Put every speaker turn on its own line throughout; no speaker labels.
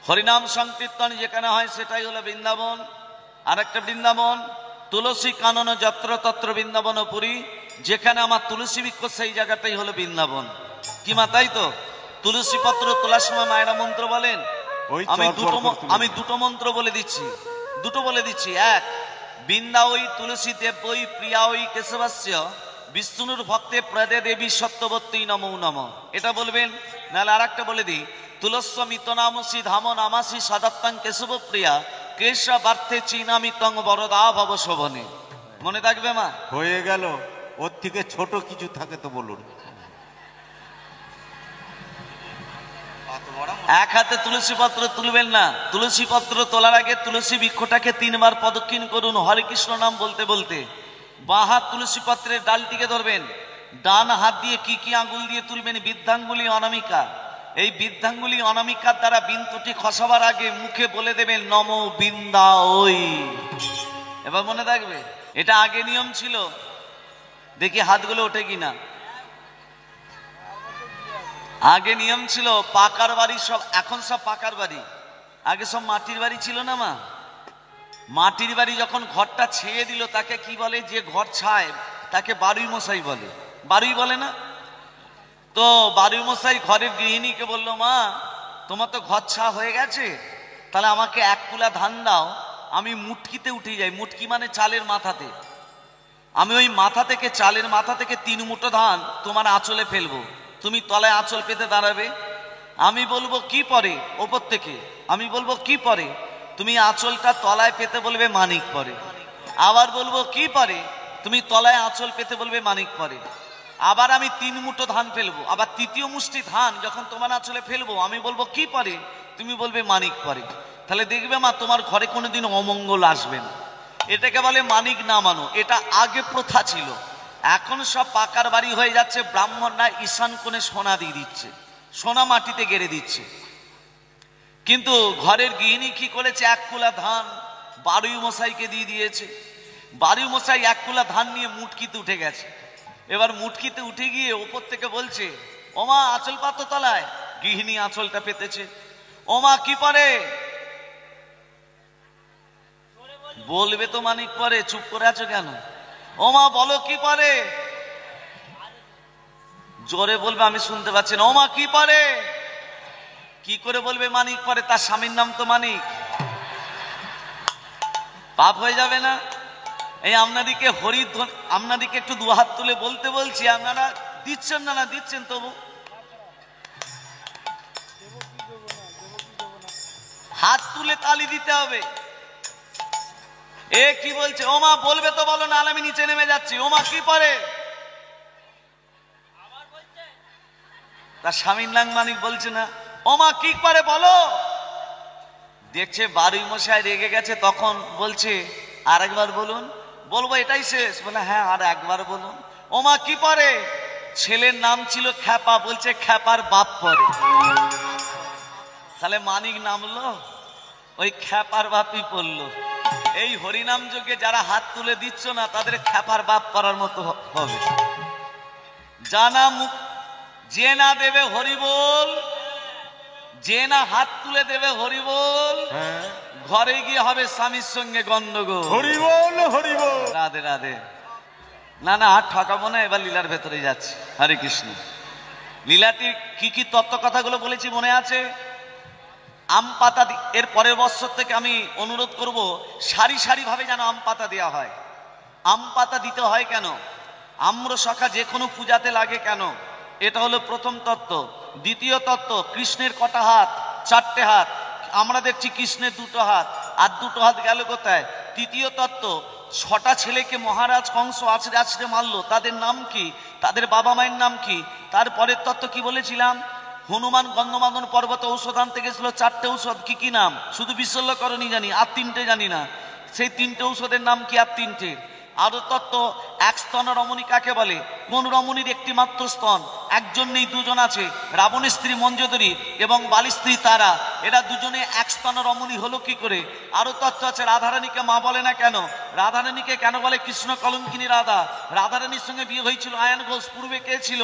হরিনাম সংকীর্তন যেখানে হয় সেটাই হলো বৃন্দাবন। আর একটা বৃন্দাবন তুলসী কানন যত্র তত্র বৃন্দাবন পুরী, যেখানে আমার তুলসী বৃক্ষ সেই জায়গাটাই হলো বৃন্দাবন। কি মা, তাই তো? তুলসী পত্র তোলার সময় মায়েরা মন্ত্র বলেন। আমি দুটো মন্ত্র বলে দিচ্ছি। এক, বৃন্দা ওই তুলসী দেব ওই প্রিয়া ওই কেশবাস্য বিষ্ণুর ভক্তে প্রদে দেবী সত্যবতী নমো নম, এটা বলবেন। নাহলে আর একটা বলে দিই, তুলস্য মিতনামসি ধাম নামাসি সদাত্তাং কেশব প্রিয়া কেশবার্থে চিনামিতং বরদা ভব শোভনে। মনে থাকবে মা?
হয়ে গেল। ওর থেকে ছোট কিছু থাকে তো বলুন।
এক হাতে তুলসী পত্র তুলবেন না। তুলসী পত্র তোলার আগে তুলসী বৃক্ষটাকে 3 বার প্রদক্ষিণ করুন হরে কৃষ্ণ নাম বলতে বলতে। বাঁ হাত তুলসী পত্রের ডালটিকে ধরবেন, ডান হাত দিয়ে কি আঙ্গুল দিয়ে তুলবেন? বৃদ্ধাঙ্গুলি অনামিকা। এই বৃদ্ধাঙ্গুলি অনামিকার দ্বারা বিন্দুটি খসাবার আগে মুখে বলে দেবেন নমো বৃন্দা ওই। এবার মনে থাকবে, এটা আগে নিয়ম ছিল। দেখি হাতগুলো ওঠে কিনা। আগে নিয়ম ছিল পাকার বাড়ি সব, এখন সব পাকার বাড়ি, আগে সব মাটির বাড়ি ছিল না মা? মাটির বাড়ি যখন ঘরটা ছেয়ে দিল তাকে কি বলে? যে ঘর ছায় তাকে বারুই মশাই বলে। বারুই বলে না? তো বারুই মশাই ঘরের গৃহিণীকে বললো, মা তোমার তো ঘর ছা হয়ে গেছে, তাহলে আমাকে 1 কুলা ধান দাও, আমি মুটকিতে উঠে যাই। মুটকি মানে চালের মাথাতে। আমি ওই মাথা থেকে, চালের মাথা থেকে 3 মুঠো ধান তোমার আঁচলে ফেলবো, তুমি তলায় আঁচল পেতে দাঁড়াবে। আমি বলবো কি পরে? ওপর থেকে আমি বলবো কি পরে? তুমি আঁচলটা তলায় পেতে বলবে মানিক পরে। আবার বলবো কি পরে? তুমি তলায় আঁচল পেতে বলবে মানিক পরে। আবার আমি 3 মুঠো ধান ফেলবো, আবার 3য় মুষ্টি ধান যখন তোমার আঁচলে ফেলবো আমি বলবো কি পরে? তুমি বলবে মানিক পরে। তাহলে দেখবে মা তোমার ঘরে কোনোদিন অমঙ্গল আসবে না। এটাকে বলে মানিক না মানো। এটা আগে প্রথা ছিল। এখন সব পাকার বাড়ি হয়ে যাচ্ছে, ব্রাহ্মণরা ঈশান কোণে সোনা দিয়ে দিচ্ছে, সোনা মাটিতে গেড়ে দিচ্ছে। কিন্তু ঘরের গৃহিণী কি করেছে? 1 কুলা ধান বারুই মশাইকে দিয়ে দিয়েছে। বারুই মশাই 1 কুলা ধান নিয়ে মুটকিতে উঠে গেছে। এবার মুটকিতে উঠে গিয়ে ওপর থেকে বলছে, ওমা আঁচল পাতো তলায়। গৃহিণী আঁচলটা পেতেছে। ওমা কি পরে? বলবে তো মানিক পরে, চুপ করে আছো কেন? ওমা বলো কি পরে? জোরে বলবে, আমি শুনতে পাচ্ছি না। ওমা কি পরে? কি করে বলবে মানিক পরে? তার স্বামীর নাম তো মানিক। পাপ হয়ে যাবে না? এই আপনাদিকে আপনাদিকে একটু 2 হাত তুলে বলতে বলছি, আপনারা দিচ্ছেন না? না দিচ্ছেন তবু হাত তুলে তালি দিতে হবে। এ কি বলছে? ওমা বলবে তো বলো, না আমি নিচে নেমে যাচ্ছি। ওমা কি পরে? তার স্বামীর নাম মানিক বলছে না, ওমা কি পরে বলো। দেখছে বারুই মশাই রেগে গেছে, তখন বলছে আরেকবার বলুন। বলবো এটাই শেষ? বলে হ্যাঁ আর একবার বলুন। ওমা কি পরে? ছেলের নাম ছিল খ্যাপা, বলছে খ্যাপার বাপ পরে। তাহলে মানিক নামলো, ওই খ্যাপার বাপই পড়লো। এই হরিনাম যোগে যারা হাত তুলে দিচ্ছ না তাদের খ্যাপার বাপ করার মতো হবে। জানা মুখ যে না দেবে হরি বল, যে না হাত তুলে দেবে হরি বল, ঘরে গিয়ে হবে স্বামীর সঙ্গে গন্ডগোল। হরি বল হরি বল। রাধে রাধে। না না আর ঠকাবো না, এবার লীলার ভেতরে যাচ্ছি। হরে কৃষ্ণ। লীলাটি কি তত্ত্ব কথাগুলো বলেছি মনে আছে? আম পাতা, এর পরের বছর থেকে আমি অনুরোধ করব সারি সারি ভাবে যেন আম পাতা দেওয়া হয়। আম পাতা দিতে হয় কেন? আম্র শাখা যে কোনো পূজাতে লাগে কেন? এটা হলো প্রথম তত্ত্ব। দ্বিতীয় তত্ত্ব, কৃষ্ণের কটা হাত? 4টে হাত। আমরা দেখছি কৃষ্ণের 2টো হাত, আর 2টো হাত গেল কোথায়? তৃতীয় তত্ত্ব, 6টা ছেলেকে মহারাজ কংস আছড়ে আছড়ে মারলো, তাদের নাম কি? তাদের বাবা মায়ের নাম কি? তারপরের তত্ত্ব কি বলেছিলাম? হনুমান গন্ধমাদন পর্বতে ঔষধ আনতে গেছিল, 4টে ঔষধ। কি নাম? শুধু বিশল্যকরণী জানি, আর 3টে জানি না। সেই 3টে ঔষধের নাম কি? আর 3টে। আরো তত্ত্ব, 1 স্তন রমণী কাকে বলে? কোন রমণীর একটি মাত্র স্তন? একজন নেই, 2জন আছে। রাবণের স্ত্রী মঞ্জুরি এবং বালির স্ত্রী তারা, এরা দুজনে 1 স্তন রমণী হলো কি করে? আরো তত্ত্ব আছে, রাধারানীকে মা বলে না কেন? রাধারানীকে কেন বলে কৃষ্ণ কলঙ্কিনী রাধা? রাধারানীর সঙ্গে বিয়ে হয়েছিল আয়ন ঘোষ। পূর্বে কে ছিল?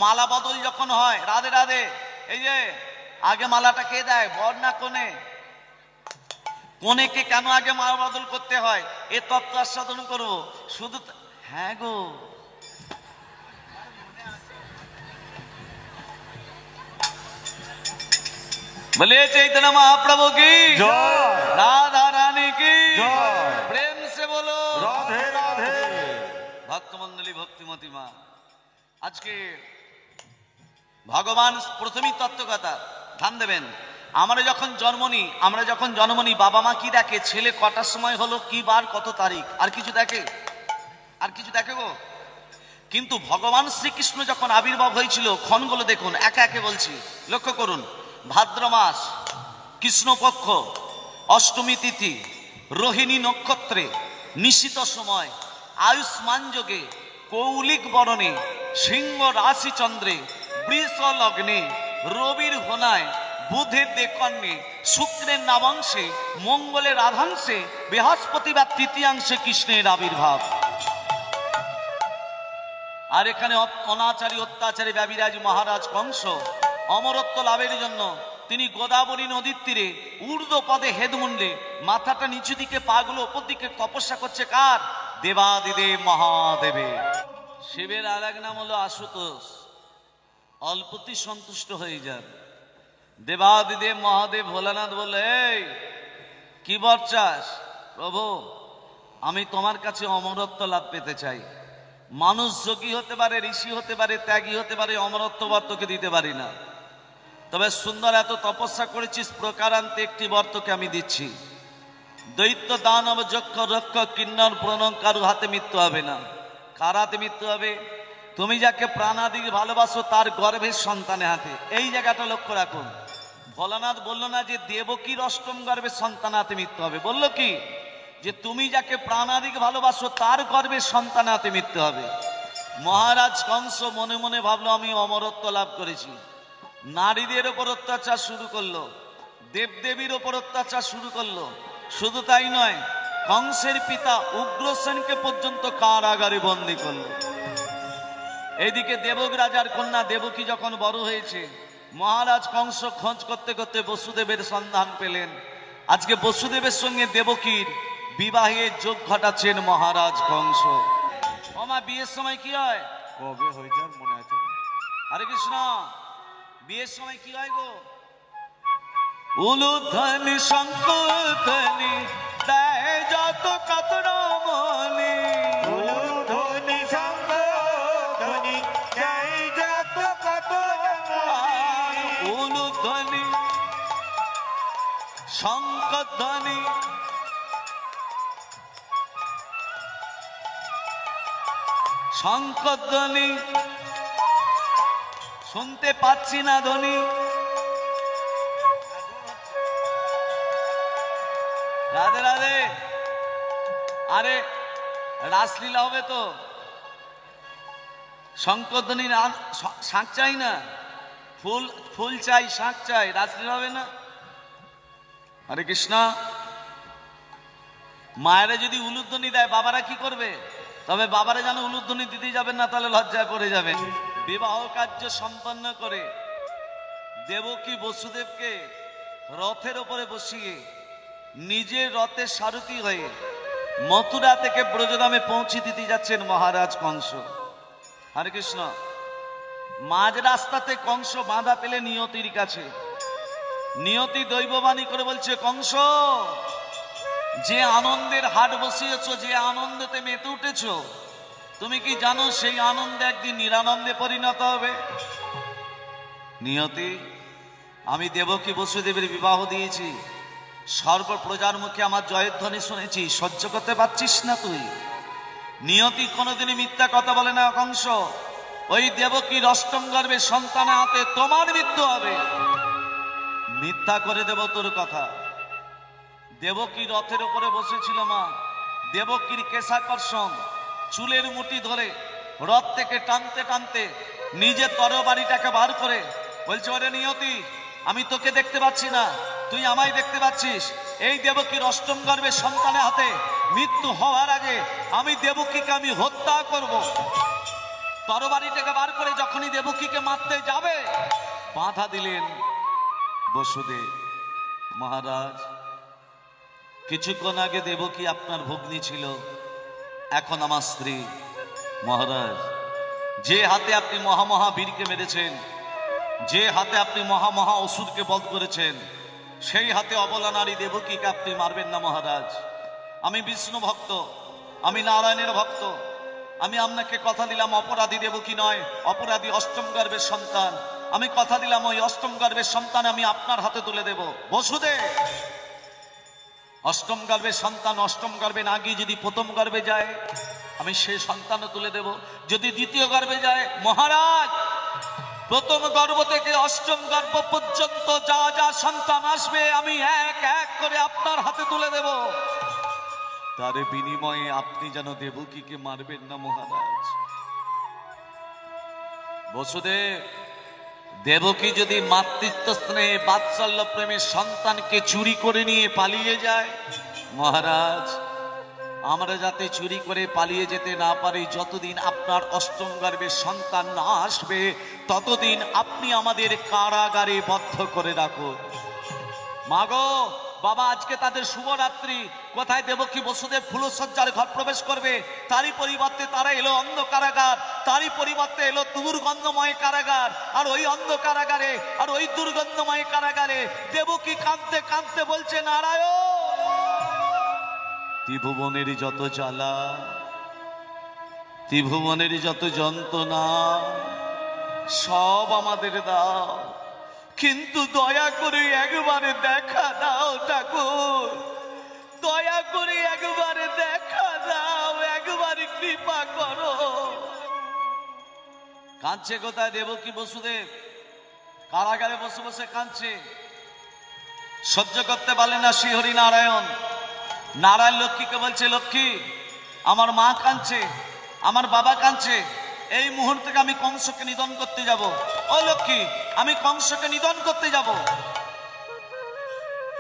মালা বদল যখন হয়, রাধে রাধে, এই যে আগে মালাটা কে দেয়, বর না কনে? কনেকে কেন আগে মালা বদল করতে হয় এ তত্ত্ব আস্বাদন করবো শুধু। হ্যাঁ গো, বলে চৈতন্য মহাপ্রভু কি
জয়,
রাধা রানী কি
জয়,
প্রেম সে বলো
রাধে রাধে।
ভক্তমন্ডলী, ভক্তিমতী মা, আজকে ভগবান প্রথমেই তত্ত্বকথা ধ্যান দেবেন। আমরা যখন জন্ম নিই বাবা মা কি দেখে? ছেলে কটার সময় হলো, কি বার, কত তারিখ, আর কিছু দেখে? আর কিছু দেখে গো? কিন্তু ভগবান শ্রীকৃষ্ণ যখন আবির্ভাব হয়েছিল ক্ষণগুলো দেখুন, একে একে বলছি, লক্ষ্য করুন। ভাদ্র মাস, কৃষ্ণপক্ষ, অষ্টমী তিথি, রোহিণী নক্ষত্রে, নিশিত সময়, আয়ুষ্মান যোগে, কৌলিক বরণে, সিংহ রাশি চন্দ্রে, বৃষ লগ্নে, রবির হোনায়, বুধের দেকন্যে, শুক্রের নামাংশে, মঙ্গলের আধাংশে, বৃহস্পতিবার তৃতীয়াংশে কৃষ্ণের আবির্ভাব। আর এখানে অনাচারী অত্যাচারী ব্যবিরাজ মহারাজ কংস অমরত্ব লাভের জন্য তিনি গোদাবরী নদীর তীরে ঊর্ধ্ব পদে হেদমুন্ডে মাথাটা নিচু দিকে পাগুলো ওপর দিকে তপস্যা করছে। কার? দেবাদিদেব মহাদেবে। শিবের আর এক নাম হলো আশুতোষ। অল্পতি সন্তুষ্ট হয়ে যান। দেবাদিদেব মহাদেব ভোলানাথ বলে, এই কি বর চাস? প্রভু, আমি তোমার কাছে অমরত্ব লাভ পেতে চাই। মানুষ যোগী হতে পারে, ঋষি হতে পারে, ত্যাগী হতে পারে, অমরত্ব বর তোকে দিতে পারি না। তবে সুন্দর এত তপস্যা করেছিস, প্রকারান্তে একটি বর তোকে আমি দিচ্ছি। দৈত্য দানব যক্ষ রক্ষ কিন্নর প্রণব কারু হাতে মৃত্যু হবে না। কার হাতে মৃত্যু হবে? তুমি যাকে প্রাণাদি ভালোবাসো তার গর্ভের সন্তানের হাতে। এই জায়গাটা লক্ষ্য রাখুন। ভোলানাথ বলল না যে দেবকীর অষ্টম গর্ভের সন্তান হাতে মৃত্যু হবে, বলল কি যে তুমি যাকে প্রাণাদিক ভালোবাসো তার গর্ভের সন্তান হাতে মৃত্যু হবে। মহারাজ কংস মনে মনে ভাবলো আমি অমরত্ব লাভ করেছি। নারীদের ওপর অত্যাচার শুরু করলো, দেবদেবীর ওপর অত্যাচার শুরু করলো। শুধু তাই নয়, কংসের পিতা উগ্রসেনকে পর্যন্ত কারাগারে বন্দী করলো। এইদিকে দেবক রাজার কন্যা দেবকী যখন বড় হয়েছে, মহারাজ কংস খোঁজ করতে করতে বসুদেবের সন্ধান পেলেন। আজকে বসুদেবের সঙ্গে দেবকীর বিবাহের যোগ ঘটাচ্ছেন মহারাজ কংস। আমার বিয়ের সময় কি হয়?
কবে হয়ে যার মনে আছে?
হরে কৃষ্ণ। বিয়ের সময় কি হয় গো? উলুধ্বনি শঙ্কুধ্বনি দেয় যত কাতর মনি,
উলুধ্বনি শঙ্কুধ্বনি দেয় যত কাতর মনি,
উলুধ্বনি শঙ্খধ্বনি শঙ্খধ্বনি শুনতে পাচ্ছি না ধ্বনি। রাধে রাধে। আরে রাসলীলা হবে তো, শঙ্করধ্বনি শাঁখ চাই না, ফুল চাই, শাঁখ চাই, রাসলীলা হবে না। হরে কৃষ্ণ। মায়েরা যদি উলুধ্বনি দেয় বাবারা কি করবে? তবে বাবারা যেন উলুধ্বনি দিতে যাবেন না, তাহলে লজ্জায় পড়ে যাবেন। বিবাহ কার্য সম্পন্ন করে দেবকী বসুদেবকে রথের উপরে বসিয়ে নিজের রথের সারথি হয়ে মথুরা থেকে ব্রজধামে পৌঁছে দিতে যাচ্ছেন মহারাজ কংস। হরে কৃষ্ণ। মাঝ রাস্তাতে কংস বাধা পেলে নিয়তির কাছে। নিয়তি দৈববাণী করে বলছে, কংস, যে আনন্দের হাট বসিয়েছ, যে আনন্দেতে মেতে উঠেছ, তুমি কি জানো সেই আনন্দে একদিন নিরানন্দে পরিণত হবে? নিয়তি, আমি দেবকী বসুদেবের বিবাহ দিয়েছি, সর্বপ্রজার মুখে আমার জয়ধ্বনি শুনেছি, সহ্য করতে পারছিস না তুই? নিয়তি কোনোদিনই মিথ্যা কথা বলে না কংস। ওই দেবকীর অষ্টম গর্ভে সন্তানের হাতে তোমার মৃত্যু হবে। মিথ্যা করে দেব তোর কথা। দেবকী রথের উপরে বসেছিল মা, দেবকীর কেশাকর্ষণ চুলের মুঠি ধরে রথ থেকে টানতে টানতে নিজের তরবারিটাকে বার করে বলছে, ওরে নিয়তি, আমি তোকে দেখতে পাচ্ছি না, তুই আমায় দেখতে পাচ্ছিস। এই দেবকীর অষ্টম গর্ভে সন্তানের হাতে মৃত্যু হওয়ার আগে আমি দেবকীকে আমি হত্যা করব। তরবারিটাকে বার করে যখনই দেবকীকে মারতে যাবে বাধা দিলেন বসুদেব মহারাজ, কিছুক্ষণ আগে দেবকী আপনার ভগ্নী ছিল, এখন আমার স্ত্রী। মহারাজ, যে হাতে আপনি মহাবীরকে মেরেছেন, যে হাতে আপনি মহা অসুরকে বধ করেছেন, সেই হাতে অবলা নারী দেবকীকে আপনি মারবেন না মহারাজ। আমি বিষ্ণু ভক্ত, আমি নারায়ণের ভক্ত, আমি আপনাকে কথা দিলাম অপরাধী দেবকী নয়, অপরাধী অষ্টম গর্ভের সন্তান। আমি কথা দিলাম ওই অষ্টম গর্ভের সন্তান আমি আপনার হাতে তুলে দেব। বসুদেব, অষ্টম গর্ভের সন্তান অষ্টম গর্ভে না গিয়ে যদি প্রথম গর্ভে যায়, আমি সেই সন্তানও তুলে দেব। যদি দ্বিতীয় গর্ভে যায়, মহারাজ প্রথম গর্ভ থেকে অষ্টম গর্ভ পর্যন্ত যা যা সন্তান আসবে আমি এক এক করে আপনার হাতে তুলে দেব। তার বিনিময়ে আপনি যেন দেবকীকে মারবেন না মহারাজ। বসুদেব, দেবকী যদি মাতৃত্ব স্নেহে বাৎসল্য প্রেমের সন্তানকে চুরি করে নিয়ে পালিয়ে যায়, মহারাজ আমরা যাতে চুরি করে পালিয়ে যেতে না পারি, যতদিন আপনার অষ্টম গর্ভের সন্তান না আসবে ততদিন আপনি আমাদের কারাগারে বদ্ধ করে রাখুন। মাগো বাবা, আজকে তাদের শুভরাত্রি। কোথায় দেবকী বসুদেব ফুলসজ্জার ঘর প্রবেশ করবে, তারই পরিবর্তে তারা এলো অন্ধ কারাগার, তারই পরিবর্তে এলো দুর্গন্ধময় কারাগার। আর ওই অন্ধ কারাগারে, আর ওই দুর্গন্ধময় কারাগারে দেবকী কাঁদতে কাঁদতে বলছে, নারায়ণ, ত্রিভুবনের যত জ্বালা, ত্রিভুবনের যত যন্ত্রণা সব আমাদের দাও, কিন্তু দয়া করে একবারে দেখা দাও ঠাকুর, দয়া করে একবারে দেখা দাও, একবারে কৃপা করো। কাঁদছে কোথায় দেবকী বসুদেব? কারাগারে বসে বসে কাঁদছে, সহ্য করতে পারলে না শ্রীহরি নারায়ণ। নারায়ণ লক্ষ্মীকে বলছে, লক্ষ্মী আমার মা কাঁদছে, আমার বাবা কাঁদছে, এই মুহূর্তে আমি কংসকে নিধন করতে যাব। ও লক্ষ্মী, আমি কংসকে নিধন করতে যাব।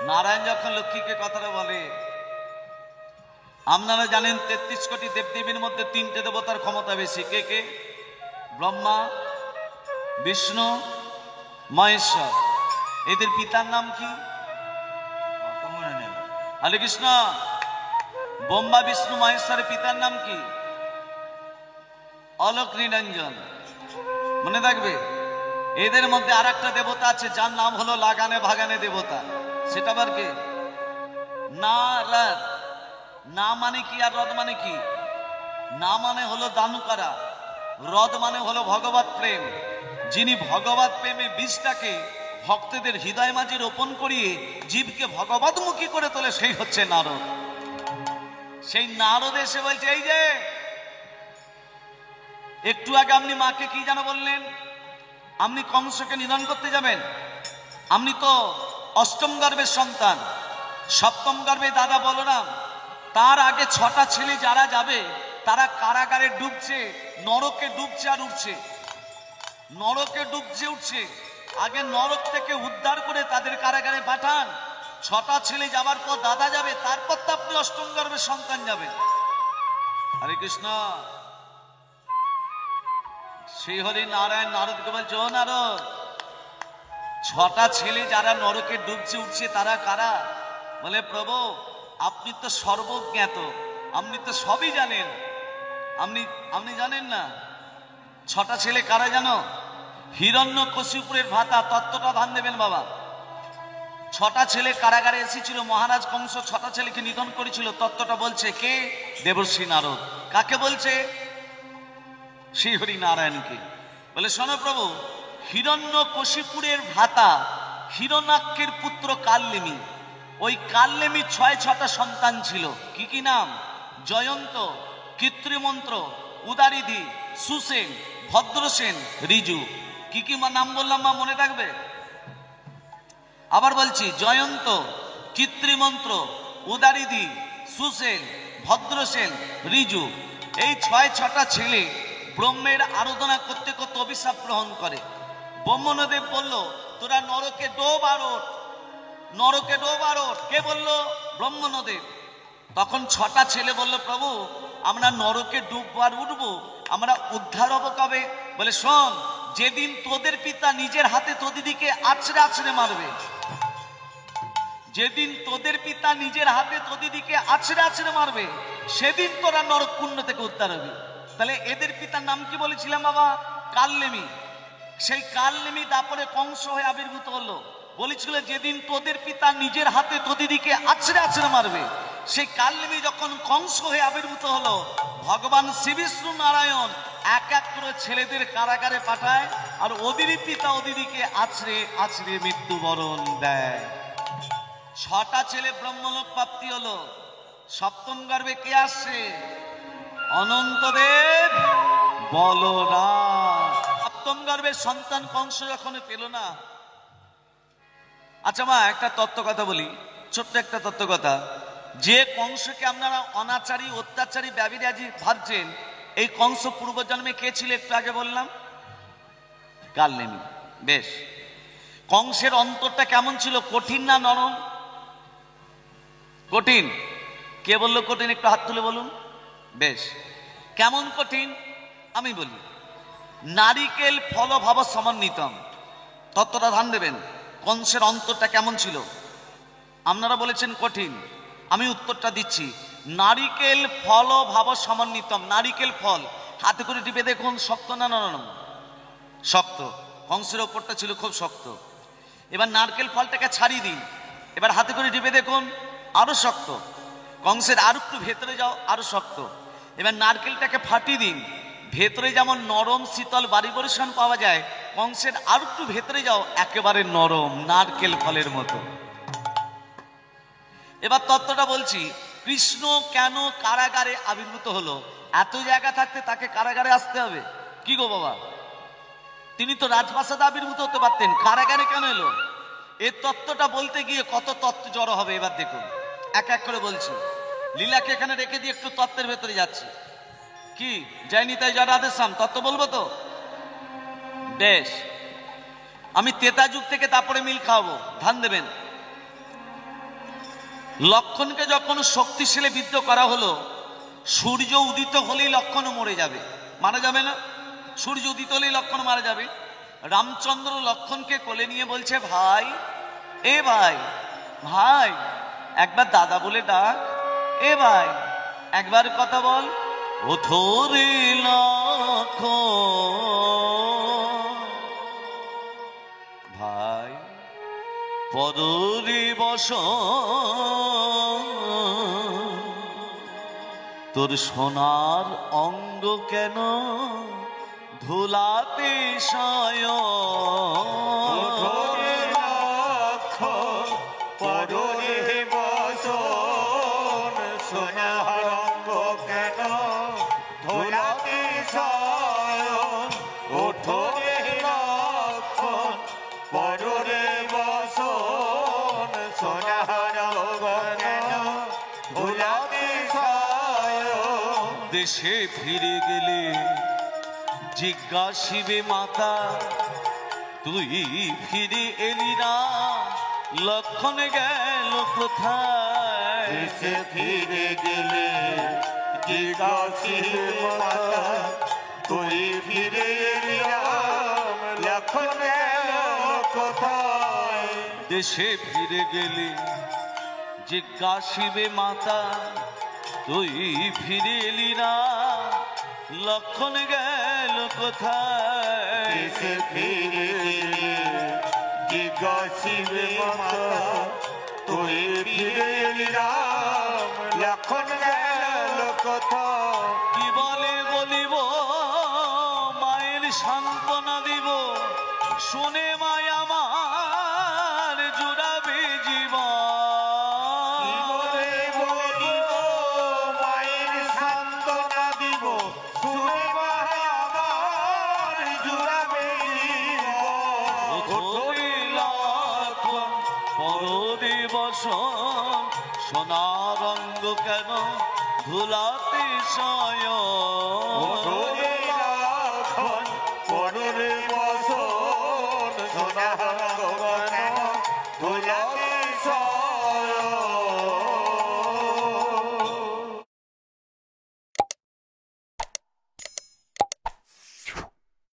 নারায়ণ যখন লক্ষ্মীকে কথাটা বলে, আপনারা জানেন 33 কোটি দেবদেবীর মধ্যে 3টে দেবতার ক্ষমতা বেশি। কে কে? ব্রহ্মা, বিষ্ণু, মহেশ্বর। এদের পিতার নাম কি? হরে কৃষ্ণ। ব্রহ্মা, বিষ্ণু, মহেশ্বরের পিতার নাম কি? অলোক নিরঞ্জন। মনে থাকবে। এদের মধ্যে আর একটা দেবতা আছে যার নাম হলো লাগানে ভাগানে দেবতা। সেটা আবার কে? নারদ। না মানে কি আর রদ মানে কি? না মানে হলো দানুকারা, রদ মানে হলো ভগবত প্রেম। যিনি ভগবত প্রেমের বীজটাকে ভক্তদের হৃদয় মাঝে রোপণ করিয়ে জীবকে ভগবতমুখী করে তোলে, সেই হচ্ছে নারদ। সেই নারদ এসে বলছে, এই যে একটু আগে আপনি মাকে কি যেন বললেন, আপনি কংসকে নিধন করতে যাবেন। আপনি তো অষ্টম গর্ভের সন্তান, সপ্তম গর্ভে দাদা বলরাম, তার আগে 6টা ছেলে যারা যাবে তারা কারাগারে ডুবছে, নরকে ডুবছে আর উঠছে, নরকে ডুবছে উঠছে। আগে নরক থেকে উদ্ধার করে তাদের কারাগারে পাঠান। 6টা ছেলে যাবার পর দাদা যাবে, তারপর তো আপনি অষ্টম গর্ভের সন্তান যাবেন। হরে কৃষ্ণ। সেই হরি নারায়ণ নারদকে বলছে, ও নারদ, 6টা ছেলে যারা নরকে ডুবছে উঠছে তারা কারা? বলে, প্রভু আপনি তো সর্বজ্ঞাত, আপনি তো সবই জানেন। আপনি জানেন না 6টা ছেলে কারা জানো? হিরণ্যকশিপুরের ভাতা। তত্ত্বটা ধান দেবেন বাবা। 6টা ছেলে কারাগারে এসেছিল, মহারাজ কংস 6টা ছেলেকে নিধন করেছিল। তত্ত্বটা বলছে কে? দেবর্ষি নারদ। কাকে বলছে? শ্রী হরি নারায়ণকে। বলে, শোনো প্রভু, হিরণ্যকশিপুরের ভ্রাতা হিরণ্যাক্ষের পুত্র কালনেমি, ওই কালনেমি 6টা সন্তান ছিল। কি কি নাম? জয়ন্ত, কৃত্রিমন্ত্র, উদারিধি, সুসেন, ভদ্রসেন, রিজু। কি কি নাম বললাম মা, মনে থাকবে? আবার বলছি, জয়ন্ত, কৃত্রিমন্ত্র, উদারিধি, সুসেন, ভদ্রসেন, রিজু। এই 6টা ছেলে ব্রহ্মের আরাধনা করতে করতে অভিশাপ গ্রহণ করে। ব্রহ্মদেব বলল, তোরা নরকে ডোব আর ওঠ, নরকে ডোব আর ওঠ। কে বললো? ব্রহ্মদেব। তখন 6টা ছেলে বলল, প্রভু আমরা নরকে ডুববো আর উঠবো, আমরা উদ্ধার হবো কবে? বলে, শোন, যেদিন তোদের পিতা নিজের হাতে তোদিদিকে আছড়ে আছড়ে মারবে, যেদিন তোদের পিতা নিজের হাতে তোদিদিকে আছড়ে আছড়ে মারবে, সেদিন তোরা নরককুণ্ড থেকে উদ্ধার হবে। তাহলে এদের পিতার নাম কি বলেছিলাম বাবা? কালনেমি। সেই কালনেমি তারপরে কংস হয়ে আবির্ভূত হলো। বলেছিল যেদিন তোদের পিতা নিজের হাতে তোদিদিকে আছড়ে আছড়ে মারবে, সেই কালনেমি যখন কংস হয়ে আবির্ভূত হলো, ভগবান শ্রী বিষ্ণু নারায়ণ এক এক করে ছেলেদের কারাগারে পাঠায়, আর ওদেরই পিতা ওদিদিকে আছড়ে আছড়ে মৃত্যুবরণ দেয়। 6টা ছেলে ব্রহ্মলোক প্রাপ্তি হলো। সপ্তম গর্ভে কে আসছে? অনন্তদেব বলরাম। সপ্তম গর্ভের সন্তান কংস যখন পেল না। আচ্ছা মা, একটা তত্ত্ব কথা বলি, ছোট্ট একটা তত্ত্ব কথা। যে কংসকে আপনারা অনাচারী, অত্যাচারী, ব্যভিচারী ভাবছেন, এই কংস পূর্বজন্মে কে ছিল? একটু আগে বললাম, কালনেমি। বেশ, কংসের অন্তরটা কেমন ছিল? কঠিন না নরম? কঠিন। কে বললো কঠিন? একটু হাত তুলে বলুন। বেশ, কেমন কঠিন আমি বলি। নারিকেল ফল ভাব সমন্বিতম, তত্ত্বটা ধ্যান দেবেন। কংসের অন্তরটা কেমন ছিল? আপনারা বলেছেন কঠিন, আমি উত্তরটা দিচ্ছি। নারিকেল ফল ভাব সমন্বিতম। নারিকেল ফল হাতে করে টিপে দেখুন, শক্ত না নরম? শক্ত। কংসের ওপরটা ছিল খুব শক্ত। এবার নারকেল ফলটাকে ছাড়িয়ে দিন, এবার হাতে করে টিপে দেখুন, আরো শক্ত। কংসের আর একটু ভেতরে যাও, আরো শক্ত। এবার নারকেলটাকে ফাটিয়ে দিন, ভেতরে যেমন নরম শীতল ভাইব্রেশন পাওয়া যায়, কংসের আর একটু ভেতরে যাও, একেবারে নরম নারকেল ফলের মতো। এবার তত্ত্বটা বলছি। কৃষ্ণ কেন কারাগারে আবির্ভূত হলো? এত জায়গা থাকতে তাকে কারাগারে আসতে হবে? কি গো বাবা, তিনি তো রাজপ্রাসাদে আবির্ভূত হতে পারতেন, কারাগারে কেন এলো? এই তত্ত্বটা বলতে গিয়ে কত তত্ত্ব জড়ো হবে। এবার দেখুন, এক এক করে বলছি। লীলাকে এখানে রেখে দিয়ে একটু তত্ত্বের ভেতরে যাচ্ছি। কি যায়নি তাই যারা আদেশাম, তত্ত্ব বলবো তো? বেশ, আমি তেতা যুগ থেকে তারপরে মিল খাওয়াবো, ধ্যান দেবেন। লক্ষণকে যখন শক্তিশালী বিদ্ধ করা হলো, সূর্য উদিত হলেই লক্ষণ মরে যাবে, মারা যাবে না? সূর্য উদিত হলেই লক্ষণ মারা যাবে। রামচন্দ্র লক্ষণকে কোলে নিয়ে বলছে, ভাই, এ ভাই, ভাই একবার দাদা বলে ডাক, এ ভাই একবার কথা বল। ও থোরে লক্ষণ, ভাই পদরে বস, তোর সোনার অঙ্গ কেন ধুলাতে দেশে ফিরে গেলে জিজ্ঞাসিবে মাতা, তুই ফিরে এলি না, লক্ষণ গেল কোথায়?
দেশে ফিরে গেলে জিজ্ঞাসিবে মাতা, তুই ফিরে এলি না, লক্ষণ গেল কোথায়?
দেশে ফিরে গেলে জিজ্ঞাসিবে মাতা, তুই ফিরে এলি না, লক্ষণ গেল কোথায়?
দেশে ফিরে গেলে জিজ্ঞাসিবে মাতা, তুই ফিরে এলি না, লক্ষণ গেল কোথায়?
কি বলে বলিব, মায়ের সান্ত্বনা দিব, শুনে মায় আমার জুড়াবে জীবন। সোনার রঙ্গ কেন ধুলাতে শয়ন?